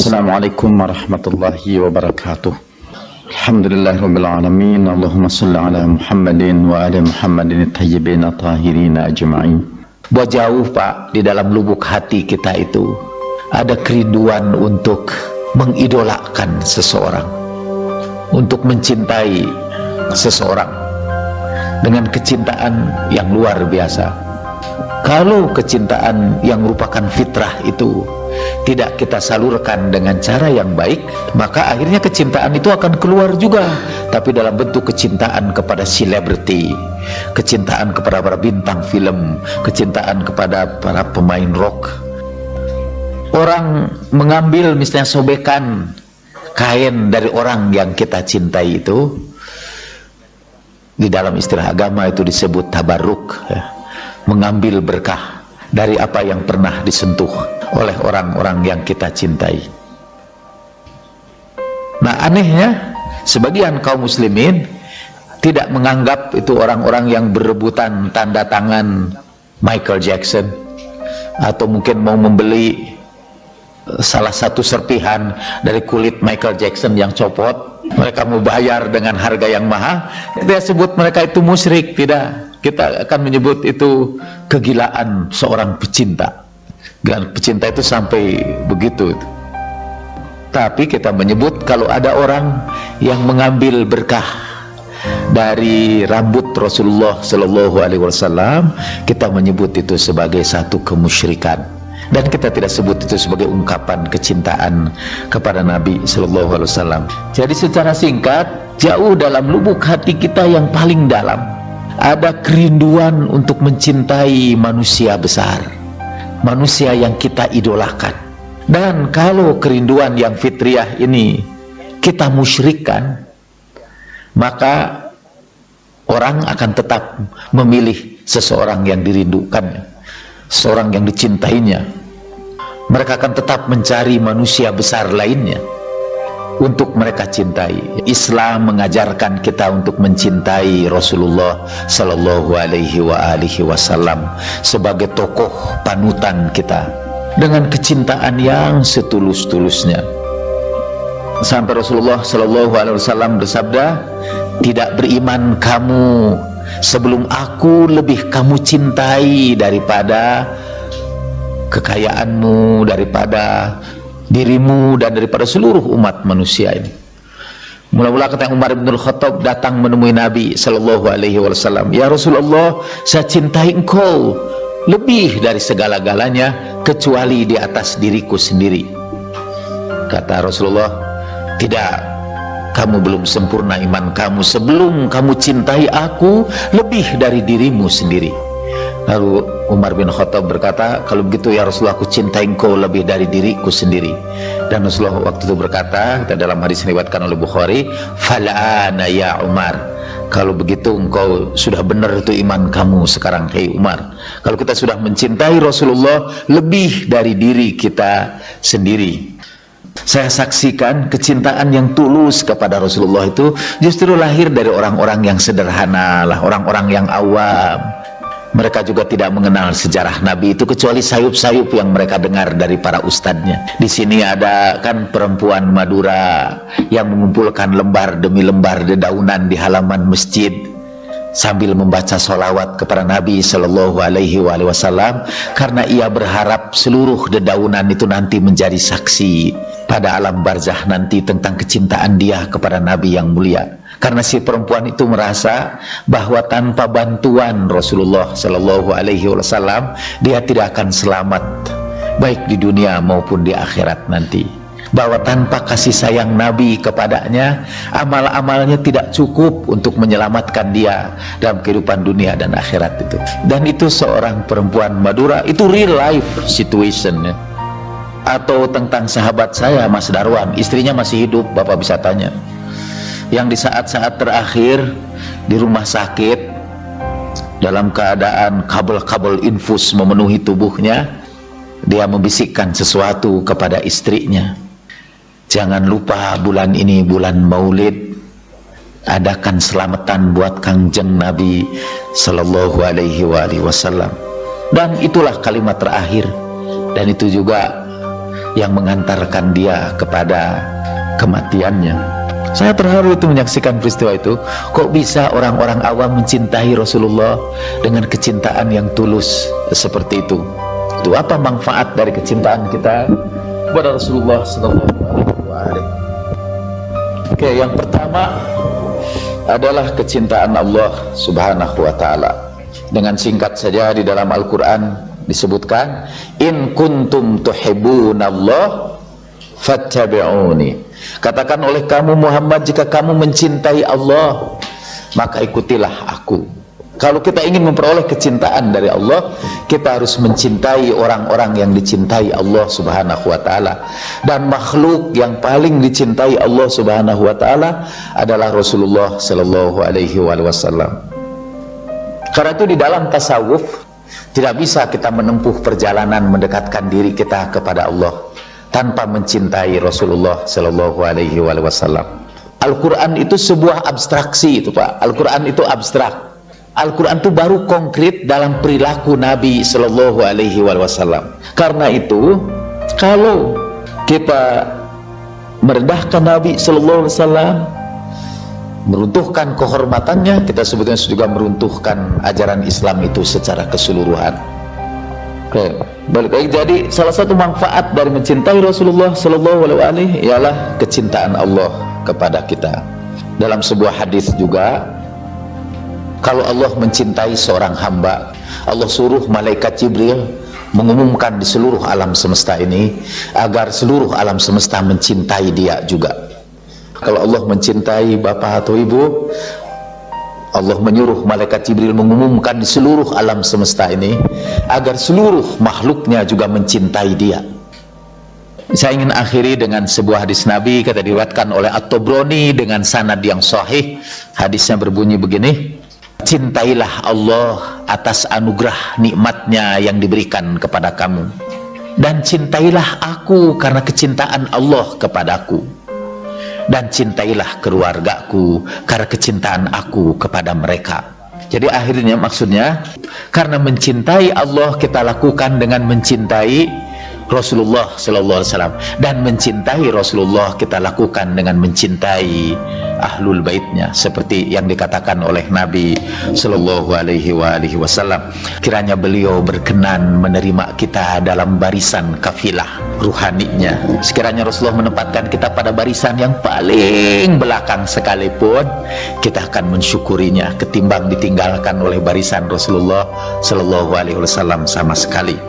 Assalamualaikum warahmatullahi wabarakatuh. Alhamdulillahirabbil alamin. Allahumma shalli ala Muhammadin wa ala Muhammadin at-tayyibin at-tahirin ajma'in. Buat jauh Pak, di dalam lubuk hati kita itu ada kerinduan untuk mengidolakan seseorang, untuk mencintai seseorang dengan kecintaan yang luar biasa. Kalau kecintaan yang merupakan fitrah itu tidak kita salurkan dengan cara yang baik, maka akhirnya kecintaan itu akan keluar juga, tapi dalam bentuk kecintaan kepada selebriti, kecintaan kepada para bintang film, kecintaan kepada para pemain rock. Orang mengambil misalnya sobekan kain dari orang yang kita cintai itu, di dalam istilah agama itu disebut tabarruk, ya. Mengambil berkah dari apa yang pernah disentuh oleh orang-orang yang kita cintai. Nah, anehnya sebagian kaum muslimin tidak menganggap itu orang-orang yang berebutan tanda tangan Michael Jackson, atau mungkin mau membeli salah satu serpihan dari kulit Michael Jackson yang copot, mereka mau bayar dengan harga yang mahal. Kita sebut mereka itu musyrik. Tidak, kita akan menyebut itu kegilaan seorang pecinta. Dan pecinta itu sampai begitu. Tapi kita menyebut kalau ada orang yang mengambil berkah dari rambut Rasulullah Shallallahu Alaihi Wasallam, kita menyebut itu sebagai satu kemusyrikan. Dan kita tidak sebut itu sebagai ungkapan kecintaan kepada Nabi Shallallahu Alaihi Wasallam. Jadi secara singkat, jauh dalam lubuk hati kita yang paling dalam ada kerinduan untuk mencintai manusia besar, manusia yang kita idolakan. Dan kalau kerinduan yang fitriah ini kita musyrikkan, maka orang akan tetap memilih seseorang yang dirindukannya, seseorang yang dicintainya. Mereka akan tetap mencari manusia besar lainnya untuk mereka cintai. Islam mengajarkan kita untuk mencintai Rasulullah Sallallahu Alaihi Wasallam sebagai tokoh panutan kita dengan kecintaan yang setulus-tulusnya. Sampai Rasulullah Sallallahu Alaihi Wasallam bersabda, tidak beriman kamu sebelum aku lebih kamu cintai daripada kekayaanmu, daripada dirimu, dan daripada seluruh umat manusia ini. Mula-mula kata Umar bin Khattab datang menemui Nabi Sallallahu Alaihi Wasallam, ya Rasulullah, saya cintai engkau lebih dari segala-galanya kecuali di atas diriku sendiri. Kata Rasulullah, tidak, kamu belum sempurna iman kamu sebelum kamu cintai aku lebih dari dirimu sendiri. Lalu Umar bin Khattab berkata, kalau begitu ya Rasulullah, aku cintai engkau lebih dari diriku sendiri. Dan Rasulullah waktu itu berkata, dalam hadis yang diriwayatkan oleh Bukhari, fal'ana ya Umar, kalau begitu engkau sudah benar itu iman kamu sekarang, hei Umar. Kalau kita sudah mencintai Rasulullah lebih dari diri kita sendiri. Saya saksikan kecintaan yang tulus kepada Rasulullah itu justru lahir dari orang-orang yang sederhana lah, orang-orang yang awam. Mereka juga tidak mengenal sejarah Nabi itu kecuali sayup-sayup yang mereka dengar dari para ustadznya. Di sini ada kan perempuan Madura yang mengumpulkan lembar demi lembar dedaunan di halaman masjid sambil membaca sholawat kepada Nabi Shallallahu Alaihi Wasallam, karena ia berharap seluruh dedaunan itu nanti menjadi saksi pada alam barzah nanti tentang kecintaan dia kepada Nabi yang mulia. Karena si perempuan itu merasa bahwa tanpa bantuan Rasulullah Shallallahu Alaihi Wasallam dia tidak akan selamat baik di dunia maupun di akhirat nanti. Bahwa tanpa kasih sayang Nabi kepadanya, amal-amalnya tidak cukup untuk menyelamatkan dia dalam kehidupan dunia dan akhirat itu. Dan itu seorang perempuan Madura, itu real life situation ya. Atau tentang sahabat saya Mas Darwan, istrinya masih hidup, Bapak bisa tanya, yang di saat-saat terakhir di rumah sakit dalam keadaan kabel-kabel infus memenuhi tubuhnya, dia membisikkan sesuatu kepada istrinya, jangan lupa bulan ini bulan Maulid, adakan selamatan buat Kangjeng Nabi Sallallahu Alaihi Wasallam. Dan itulah kalimat terakhir, dan itu juga yang mengantarkan dia kepada kematiannya. Saya terharu itu menyaksikan peristiwa itu. Kok bisa orang-orang awam mencintai Rasulullah dengan kecintaan yang tulus seperti itu? Itu apa manfaat dari kecintaan kita kepada Rasulullah sallallahu alaihi wasallam? Oke, yang pertama adalah kecintaan Allah Subhanahu wa taala. Dengan singkat saja di dalam Al-Qur'an disebutkan, in kuntum tuhibbunallah fattabi'uni. Katakan oleh kamu Muhammad, jika kamu mencintai Allah, maka ikutilah aku. Kalau kita ingin memperoleh kecintaan dari Allah, kita harus mencintai orang-orang yang dicintai Allah Subhanahu wa taala. Dan makhluk yang paling dicintai Allah Subhanahu wa taala adalah Rasulullah sallallahu alaihi wasallam. Karena itu di dalam tasawuf tidak bisa kita menempuh perjalanan mendekatkan diri kita kepada Allah tanpa mencintai Rasulullah sallallahu alaihi wasallam. Al-Quran itu sebuah abstraksi itu Pak. Al-Quran itu abstrak. Al-Quran itu baru konkret dalam perilaku Nabi sallallahu alaihi wasallam. Karena itu kalau kita merendahkan Nabi sallallahu alaihi wasallam, meruntuhkan kehormatannya, kita sebetulnya juga meruntuhkan ajaran Islam itu secara keseluruhan. Oke, balik lagi. Jadi salah satu manfaat dari mencintai Rasulullah sallallahu alaihi wasallam ialah kecintaan Allah kepada kita. Dalam sebuah hadis juga, kalau Allah mencintai seorang hamba, Allah suruh malaikat Jibril mengumumkan di seluruh alam semesta ini agar seluruh alam semesta mencintai dia juga. Kalau Allah mencintai bapak atau ibu, Allah menyuruh malaikat Jibril mengumumkan di seluruh alam semesta ini agar seluruh makhluknya juga mencintai dia. Saya ingin akhiri dengan sebuah hadis Nabi, kata diriwayatkan oleh At-Tabrani dengan sanad yang sahih. Hadisnya berbunyi begini, cintailah Allah atas anugerah nikmatnya yang diberikan kepada kamu, dan cintailah aku karena kecintaan Allah kepadaku, dan cintailah keluargaku karena kecintaan aku kepada mereka. Jadi akhirnya maksudnya, karena mencintai Allah kita lakukan dengan mencintai Rasulullah sallallahu alaihi wasallam, dan mencintai Rasulullah kita lakukan dengan mencintai ahlul baitnya, seperti yang dikatakan oleh Nabi sallallahu alaihi wasallam. Kiranya beliau berkenan menerima kita dalam barisan kafilah ruhaninya. Sekiranya Rasulullah menempatkan kita pada barisan yang paling belakang sekalipun, kita akan mensyukurinya ketimbang ditinggalkan oleh barisan Rasulullah sallallahu alaihi wasallam sama sekali.